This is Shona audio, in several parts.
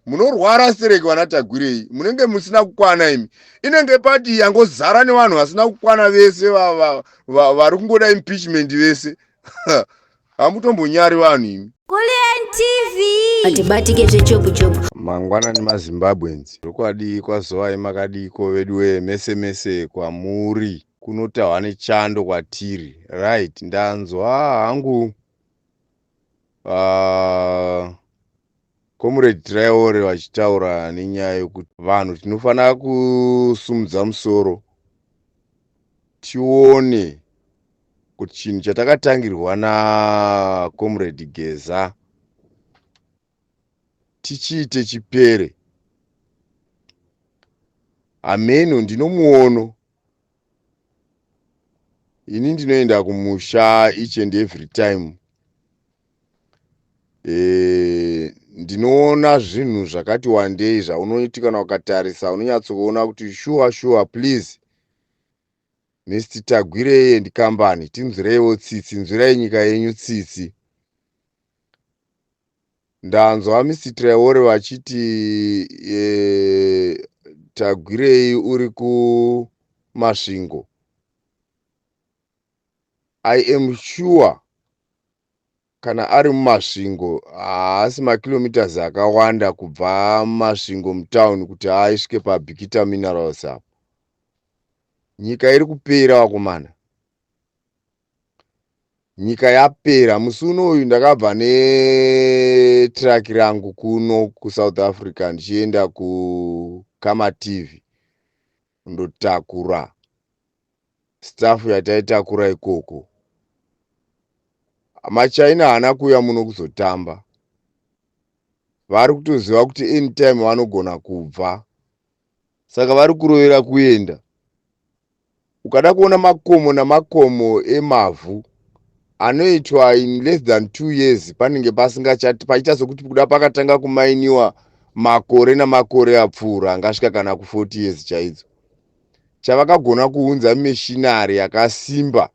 munorwara sereke vanatagwirei, munenge musina kukwana imi. Inenge pati yangozara nevanhu vasina kukwana vese vari kungoda impeachment vese. Hamutombonyari vanhu imi. Kulian TV. Atibatike zvechopu-chopu. Mangwana maZimbabweans. Rukwadi kwazovai makadiko veduwe mese mese kwamuri. Kunotahwa nechando kwatiri. Right, ndanzwa hangu Comrade Traore vachitaura nenyaya yokuti vanhu tinofanira kusumudza musoro tione kuti chinhu chatakatangirwa naComrade Geza tichiite chipere. Ameno ndinomuono, ini ndinoenda kumusha each and every time. Ndinoona zvinhu zvakati wandei zvaunoti kana ukatarisa unonyatsokuona kuti sure please Mr. Tagwirei and company tinzwireiwo tsitsi, nzwirai nyika yenyu tsitsi. Ndanzwa Mr. Traore vachiti Tagwirei uri kumasvingo. I am sure kana ari mumasvingo haasi makilometers akawanda kubva mumasvingo mutown kuti aisvike paBikita Minerals apo. Nyika iri kupera wakomana. Nyika yapera. Musi unoyu ndakabva netraki rangu kuno kuSouth Africa ndichienda kuKamaTV ndotakura staff yataitakura ikoko. MaChina haana kuuya muno kuzotamba. Vari kutoziva kuti anytime vanogona kubva. Saka vari kurovera kuenda. Ukada kuona makomo namakomo emavhu anoitwa in less than 2 years panenge pachiita sokuti kuda pakatanga kumainiwa makore namakore apfuura angasvika kana ku40 years chaidzo. Chavakagona kuunza mishinari yakasimba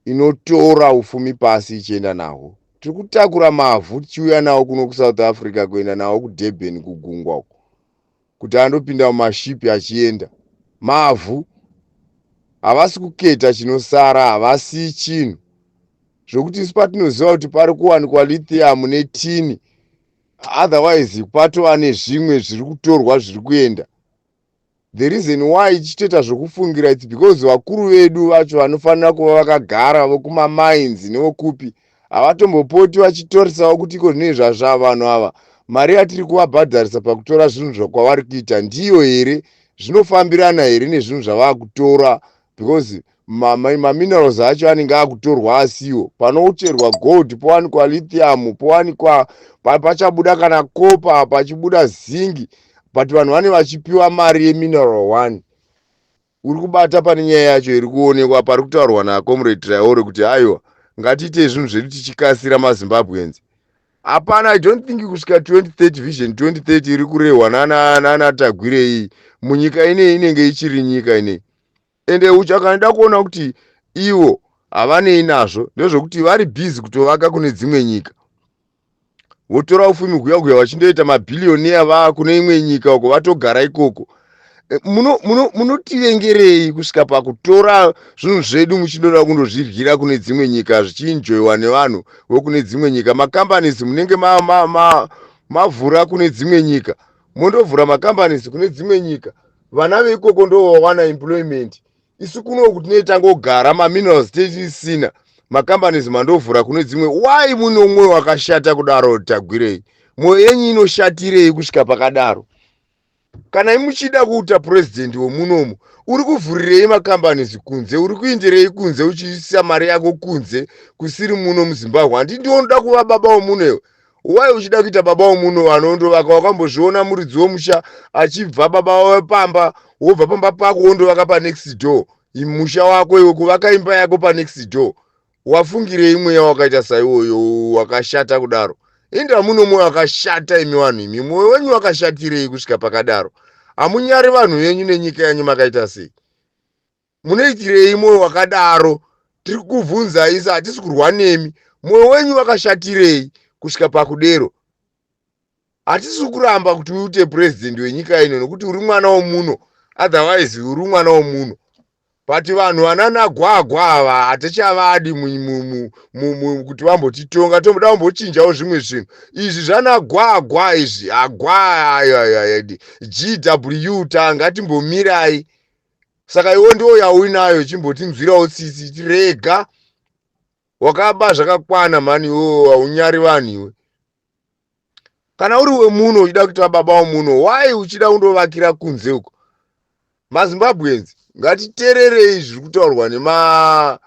inotora ufumi pasi ichienda nawo. Tiri kutakura mavhu tichiuya nawo kuno kuSouth Africa kuenda nawo kuDurban kugungwa uko kuti andopinda mumashipi achienda. Mavhu havasi kuketa chinosara, havasi chinhu zvokuti isu patinoziva kuti pari kuwanikwa lithium netini, otherwise patova nezvimwe zviri kutorwa zviri kuenda. The reason why ichitoita zvokufungira it's because vakuru vedu vacho vanofanira kuva vakagara vokumamines nevokupi havatombopoti vachitorisawo kuti iko zvinenge zvazva vanhu ava mari yatiri kuvabhadharisa pakutora zvinhu zvakwavari kuita ndiyo here, zvinofambirana here nezvinhu zvavakutora, because maminerals acho anenge akutorwa asiwo. Panocherwa gold powanikwa lithium, powanikwa pachabuda kana kopa, pachibuda zingi, but vanhu vane vachipiwa mari yemineral 1. Uri kubata pane nyaya yacho iri kuonekwa pari kutaurwa naComrade Traore kuti aiwa ngatiite zvinhu zvedu tichikasira maZimbabweans. Hapana, I don't think kusvika 2030 vision 2030 iri kurehwa nana Tagwirei munyika inei inenge ichiri nyika inei. Ende uchakanoda kuona kuti ivo havanei nazvo ndezvokuti vari busy kutovaka kune dzimwe nyika. Votora ufumi kuya vachindoita mabhiliyoniya vaa kune imwe nyika uko vatogara ikoko. Munotivengerei kusvika pakutora zvinhu zvedu muchindoda kundozviryira kune dzimwe nyika zvichienjoyiwa nevanhu vokune dzimwe nyika. Makambanisi munenge mavhura kune dzimwe nyika, mondovhura makambanisi kune dzimwe nyika, vana veikoko ndovawana employment. Isu kuno kuti tangogara maminerals tisina, makambanisi mandovhura kune dzimwe. Why muno mwoyo wakashata kudaro Tagwirei? Mwoyo yenyu inoshatirei kusvika pakadaro? Kana muchida kuita president womunomu, uri kuvhurirei makambanisi kunze, uri kuenderei kunze uchiisa mari yako kunze kusiri muno muZimbabwe? Handiti ndinoda kuva baba womuno. Why uchida kuita baba womuno anondovaka? Wakambozviona muridzi womusha achibva baba wepamba, wobva pamba pako wondovaka panext door. Musha wako iwe kuvaka imba yako panext door. Wafungirei mweya wakaita saiwoyo wakashata kudaro? Enda muno mwoyo wakashata imi vanhu imi. Mwoyo wenyu wakashatirei kusvika pakadaro? Hamunyari vanhu venyu nenyika yanyu makaita sei? Munoitirei mwoyo wakadaro? Tiri kuvhunza isa, hatisi kurwa nemi. Mwoyo wenyu wakashatirei kusvika pakudero? hatisi kuramba kuti uite president wenyika ino nokuti uri mwana womuno, otherwise uri mwana womuno. Pati vanhu vananagwagwa ava hatichavadi kuti vambotitonga, tomoda vambochinjawo zvimwe zvinhu. Izvi zvanagwagwa izvi, GW ngatimbomirai. Saka iwo ndiwo yauinayo chimbotinzwirawo tsitsi tirega. Wakaba zvakakwana mani, iwo haunyari vanhu iwe. Kana uri wemuno uchida kuita baba womuno, why uchida kundovakira kunze uko? MaZimbabweans ngatitererei zviri kutaurwa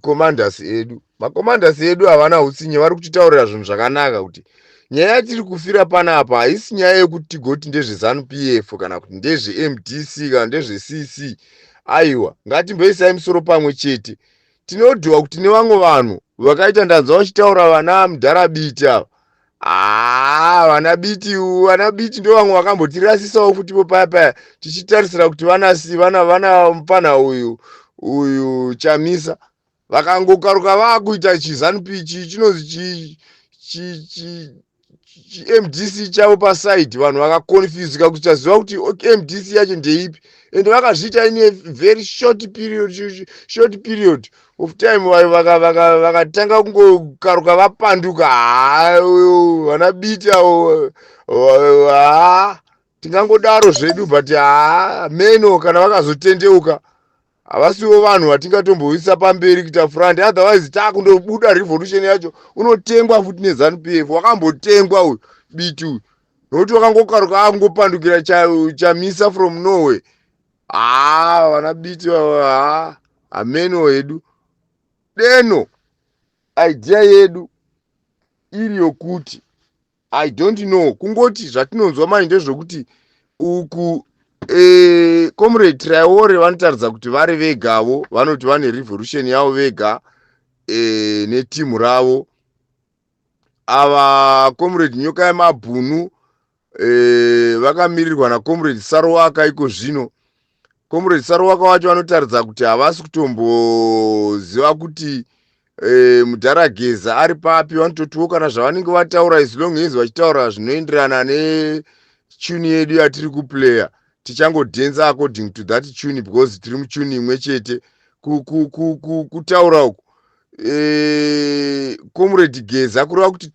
commanders edu. Commanders edu havana utsinye, vari kutitaurira zvinhu zvakanaka kuti nyaya yatiri kufira panapa haisi nyaya yekuti tigoti ndezve ZANU-PF kana kuti ndezve MDC kana ndezve CC. Aiwa, ngatimboisai musoro pamwe chete. Tinodhwa kuti nevamwe vanhu vakaita ndanza vachitaura vana Mudharabiti ava. Vana biti ndo vamwe vakambotirasisawo futipo paya tichitarisira kuti vana mupana uyu Chamisa vakangokaruka vakuita chiZANU-PF chinozi MDC chavo paside. Vanhu vakakonfusika kuti taziva kuti MDC yacho ndeipi, ende vakazviita in a very short period of time. Vakatanga kungokaruka vapanduka. Vana biti avo tingangodaro zvedu, but meno kana vakazotendeuka havasiwo vanhu vatingatomboisa pamberi kuita front. Otherwise takundobuda revolution yacho unotengwa futi neZANU-PF. Wakambotengwa uyu biti uyu nokuti wakangokaruka akungopandukira Chamisa from Norway. Vana biti ameno edu. Deno idea yedu iri yokuti I don't know, kungoti zvatinonzwa manje ndezvokuti uku Comrade Traore vanotaridza kuti vari vegavo, vanoti vane revolution yavo vega netimu ravo. Ava Comrade Nyoka yeMabhunu vakamirirwa naComrade Sarowaka iko zvino. Comrade Sarowaka wacho vanotaridza kuti havasi kutomboziva kuti Mudharageza ari papi. Vanototiwo kana zvavanenge vataura, as long as vachitaura zvinoenderana netune yedu yatiri kuplaya, tichangodhenza according to that tune because tiri mutune imwe chete. Kutaura uku Comrade Geza kureva kuti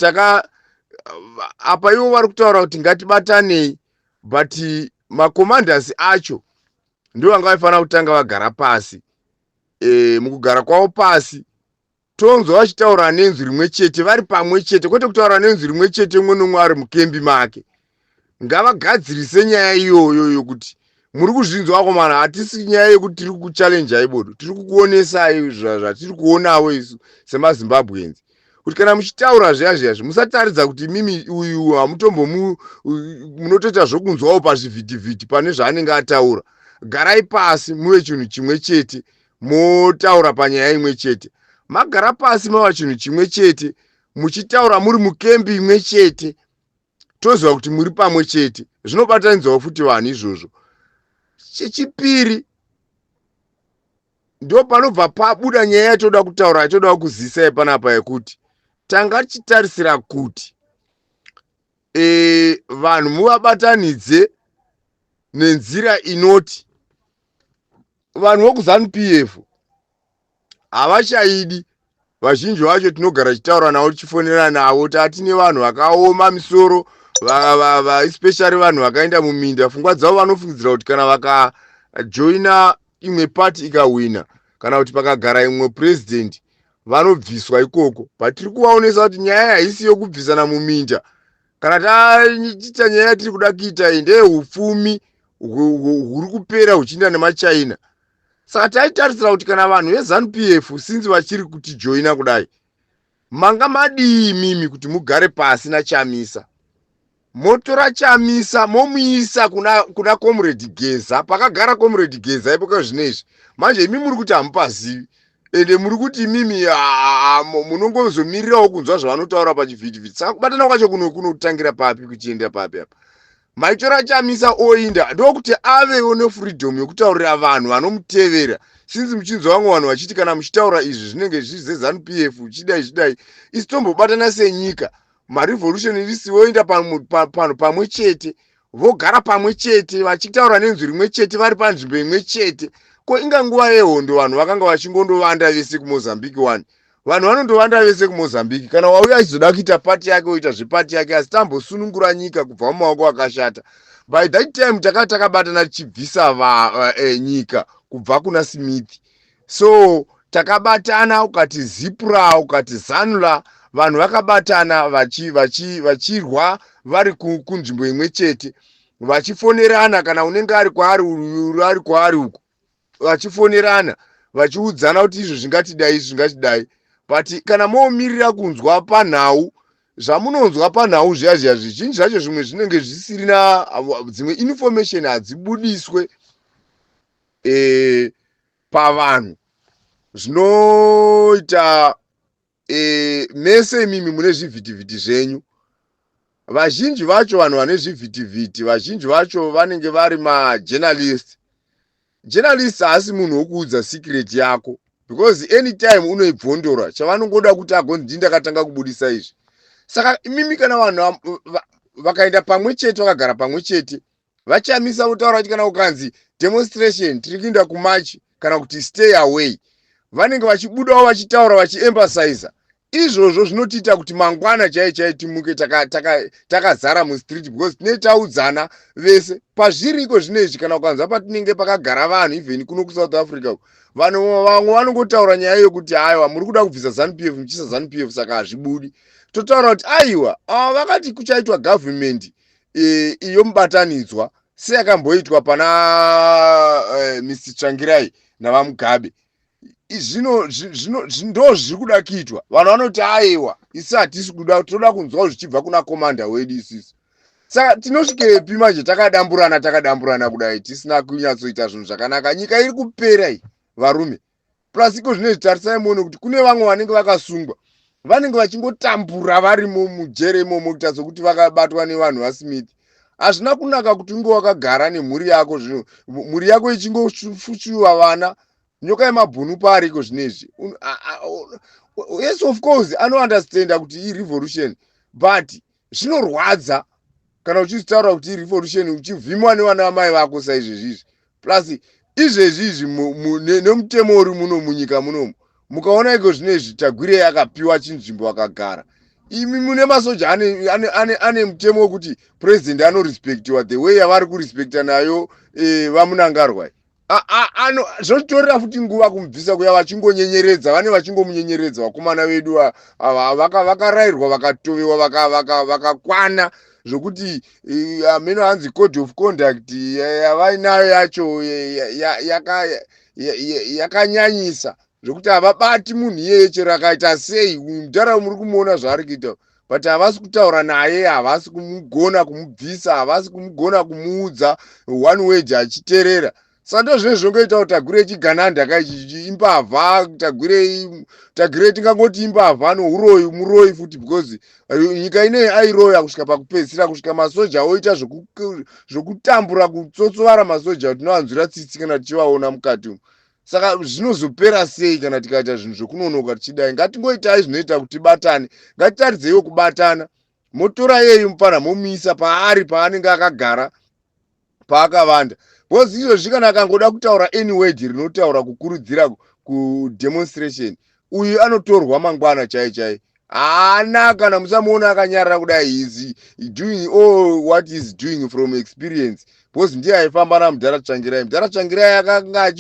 apa ivo vari kutaura kuti ngatibatanei, but macommanders acho ndivo vanga vaifanira kutanga vagara pasi. Mukugara kwavo pasi tonzwa vachitaura nenzwi rimwe chete, vari pamwe chete, kwete kutaura nenzwi rimwe chete umwe nomwe ari mukembi make. Ngavagadzirise nyaya iyoyo yokuti muri kuzvinzwa komana, hatisi nyaya yekuti tiri kuchallenge ibodo, tiri kukuonesai zvatiri kuonawo isu semaZimbabweans, kuti kana muchitaura zviya musataridza kuti mimi uyu hamutombo munotoita zvokunzwawo pazvivhitivhiti pane zvaanenge ataura. Garai pasi muve chinhu chimwe chete, motaura panyaya imwe chete. Magara pasi mava chinhu chimwe chete, muchitaura muri mukembi imwe chete, toziva kuti muri pamwe chete, zvinobatanidzawo futi vanhu izvozvo. Chechipiri, ndo panobva pabuda nyaya yatoda kutaura, yatoda kuzisai panapa yekuti tanga tichitarisira kuti vanhu muvabatanidze nenzira inoti vanhu vokuZANU-PF havachaidi. Vazhinji vacho tinogara tichitaura navo, tichifonera navo, tatine vanhu vakaoma misoro, especially vanhu vakaenda muminda. Pfungwa dzavo vanofungidzira kuti kana vakajoina imwe party ikawina, kana kuti pakagara imwe president vanobviswa ikoko. But tiri kuvaonesa kuti nyaya haisi yokubvisana muminda. Kana taita nyaya tiri kuda kuita ndeyehupfumi huri kupera huchiinda nemaChina. Saka taitarisira kuti kana vanhu veZANU-PF sinzi vachiri kutijoina kudai, manga madii mimi kuti mugare pasi naChamisa, motora Chamisa momuisa kuna Comrade Geza, pakagara Comrade Geza ipoka zvinezvi. Manje imi muri kuti hamupazivi, ende muri kuti mimi munongozomirirawo kunzwa zvavanotaura pachivhitivhiti. Saka kubatana kwacho kunotangira papi kuchienda papi apa? Maitora Chamisa oinda ndokuti avewo nefreedom yokutaurira vanhu vanomutevera. Sinzi muchinzwa vamwe vanhu vachiti kana muchitaura izvi zvinenge zviri ZANU-PF chidai isi tombobatana senyika, marevolutionist voenda pamwe chete, vogara pamwe chete vachitaura nenzwi rimwe chete vari panzvimbo imwe chete. Ko inga nguva yehondo vanhu vakanga vachingondovanda vese kumozambique 1. Vanhu vanondovanda vese kumozambique. Kana wauya achizoda kuita pati yake oita zvepati yake, asi tambosunungura nyika kubva mumaoko akashata. By that time takabatana tichibvisa nyika kubva kuna Smith. So takabatana, ukati Zipra, ukati Zanula, vanhu vakabatana vachirwa vari kunzvimbo imwe chete, vachifonerana. Kana unenge ari kwaari uko, vachifonerana vachiudzana kuti izvo zvingatidai, izvo zvingatidai. But kana moomirira kunzwa panhau, zvamunonzwa panhau zviya zvizhinji zvacho zvimwe zvinenge zvisirina, dzimwe information hadzibudiswe pavanhu. Zvinoita mese imimi mune zvivhitivhiti zvenyu. Vazhinji vacho vanhu vane zvivhitivhiti, vazhinji vacho vanenge vari majournalist. Journalist haasi munhu wokuudza secret yako, because anytime unoibvondora chavanongoda kuti agonzi ndindakatanga kubudisa izvi. Saka imimi kana vanhu vakaenda pamwe chete, vakagara pamwe chete, vachamisa kutaura kuti kana ukanzi demonstration tiri kuenda kumachi kana kuti stay away, vanenge vachibudawo vachitaura vachiemphasize. Izvozvo zvinotiita kuti mangwana chai timuke takazara mustreet, because tinenge taudzana vese pazviri iko zvinezvi. Kana ukanzwa patinenge pakagara vanhu even kuno kuSouth Africa, vanhu vamwe vanongotaura nyaya yokuti aiwa muri kuda kubvisa ZANU-PF muchisa ZANU-PF, saka hazvibudi. Totaura kuti aiwa vakati kuchaitwa government iyo mubatanidzwa seyakamboitwa pana Mr. Tsvangirai navaMugabe. Zvino ndo zviri kuda kuitwa. Vanhu vanoti aiwa isi hatisi kuda, toda kunzwa zvichibva kuna komanda wedu isisi. Saka tinosvikepi manje takadamburana kudai tisina kunyatsoita zvinhu zvakanaka. Nyika iri kupera iyi varume. Plus iko zvinezvi tarisai muone kuti kune vamwe vanenge vakasungwa, vanenge vachingotambura varimo mujere imomo kuita sokuti vakabatwa nevanhu vaSmith. Hazvina kunaka kuti unge wakagara nemhuri yako, zvino mhuri yako ichingofuchiwa vana, nyoka yemabhunu pari iko zvinezvi. Yes, of course anounderstanda kuti iyi revolution, but zvinorwadza kana uchizotaura kuti revolution uchivhimwa nevana vamai vako saizvezvizvi. Plus izvezvizvi nemutemo uri muno munyika munomu, mukaona iko zvinezvi Tagwire akapiwa chinzvimbo akagara, imi mune masoja ane mutemo wekuti president anorespektiwa the way yavari kurespekta nayo vamunangarwa. Zvotorera futi nguva kumubvisa kuya vachingonyenyeredza, vane vachingomunyenyeredza vakomana vedu vakarayirwa vakatovewa vakakwana zvokuti ameno hanzi code of conduct yavainayo yacho yakanyanyisa zvokuti havabati munhu iyeye chero akaita sei. Mudhara muri kumuona zvaari kuita, but havasi kutaura naye, havasi kumugona kumubvisa, havasi kumugona kumuudza one word achiterera. Sando zvinezvi zvongoita kuti Tagwire chigananda imbavha, Tagwire tingangoti imbavha nouroyi muroyi futi, because nyika ineyi airoya kusvika pakupedzisira, kusvika masoja oita zvokutambura kutsotsovara masoja tinowanzwira tsitsi kana tichivaona mukati umu. Saka zvinozopera sei kana tikaita zvinhu zvokunonoka tichidai? Ngatingoitai zvinoita kuti tibatane, ngatitaridzeiwo kubatana. Motora yeye mupana momisa paanenge akagara paakavanda. Because izvozvi kana akangoda kutaura any word rinotaura kukurudzira kudemonstration, uyu anotorwa mangwana chai. Haana kana musamuona akanyarara kudai, is doing all what is doing from experience. Because ndiye aifamba naMudhara Tsvangirai. Mudhara Tsvangirai akanga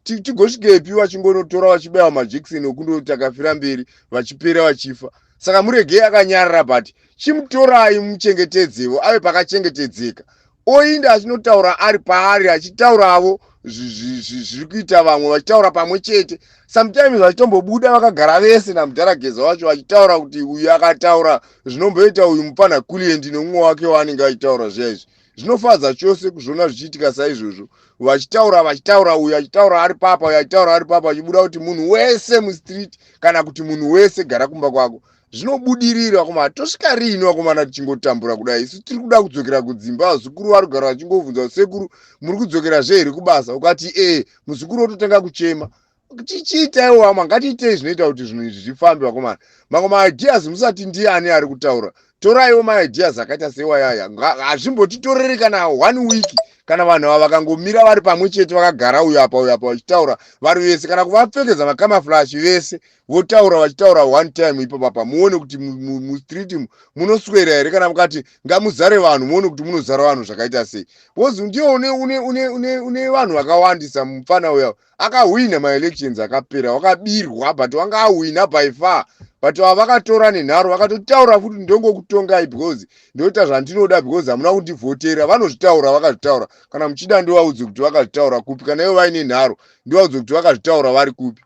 tigosvikepi vachingonotora vachibayiwa majekiseni okundoti akafira mberi vachipera vachifa. Saka muregei akanyarara, but chimutorai muchengetedzewo ave pakachengetedzeka. Oinda achinotaura ari paari, achitaurawo zviri kuita vamwe, vachitaura pamwe chete. Sometimes vachitombobuda vakagara vese naMudhara Geza wacho vachitaura kuti uyu akataura zvinomboita uyu mupana Kuliendi nomumwe wake waanenge achitaura zviya izvi. Zvinofadza chose kuzviona zvichiitika saizvozvo, vachitaura uyu achitaura ari papa, uyu achitaura ari papa, achibuda kuti munhu wese mustreet kana kuti munhu wese gara kumba kwako. Zvinobudirira kuma tosvika rini wakomana tichingotambura kudai? Isu tiri kuda kudzokera kudzimba. Vazukuru vari kugara vachingobvunza sekuru muri kudzokera zveri kubasa? Ukati muzukuru ototanga kuchema. Chiitaiwo ngatiitei zvinoita kuti zvinhu izvi zvifambe wakomana. Mamwe maideas musati ndiani ari kutaura. toraiwo maideas akaita sewayaya, hazvimbotitoreri kana 1 week kana vanhu ava vakangomira vari pamwe chete vakagara uyu apa vachitaura vari vese, kana kuvapfekeza makamaflash vese votaura vachitaura one time ipapapa, muone kuti mustreet munoswera here, kana mukati ngamuzare vanhu muone kuti munozara vanhu zvakaita sei. Because ndio une vanhu vakawandisa mufana uya akahwina maelections akapera, wakabirwa but wanga ahwina by far, but vakatora nenharo vakatotaura futi ndongokutongai because ndoita zvandinoda because hamuna kundivhotera. Vanozvitaura vakazvitaura, kana muchida ndovaudze kuti vakazvitaura kupi, kana ivo vaine nharo ndovaudze kuti vakazvitaura vari kupi.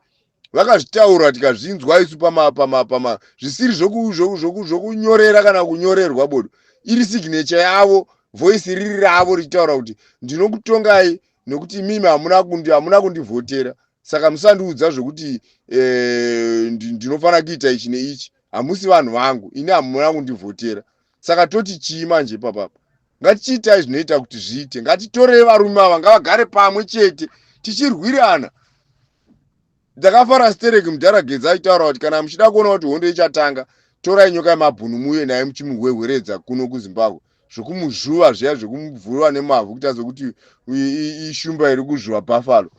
Vakazvitaura tikazvinzwa isu pama zvisiri zvokunyorera kana kunyorerwa bodo, iri signature yavo, voice riri ravo richitaura kuti ndinokutongai nokuti mimi hamuna kundivhotera, saka musandiudza zvokuti ndinofana kuita ichi neichi, hamusi vanhu vangu, ini hamuna kundivhotera. Saka toti chii manje papapa? Ngatichiitai zvinoita kuti zviite, ngatitorei varume ava ngavagare pamwe chete tichirwirana. Ndakafara Stereki Mudharagedza aitaura kuti kana muchida kuona kuti hondo ichatanga, torai nyoka yemabhunu muye naye muchimuhwehweredza kuno kuZimbabwe, zvokumuzvuva zviya zvokumuvhura nemavhu kuita sokuti ishumba iri kuzvuva Buffalo.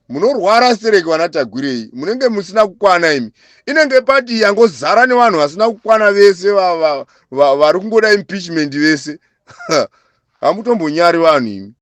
Munorwara Stereki vanatagwirei, munenge musina kukwana imi. Inenge pati yangozara nevanhu vasina kukwana vese vari kungoda impeachment vese. Hamutombonyari vanhu imi.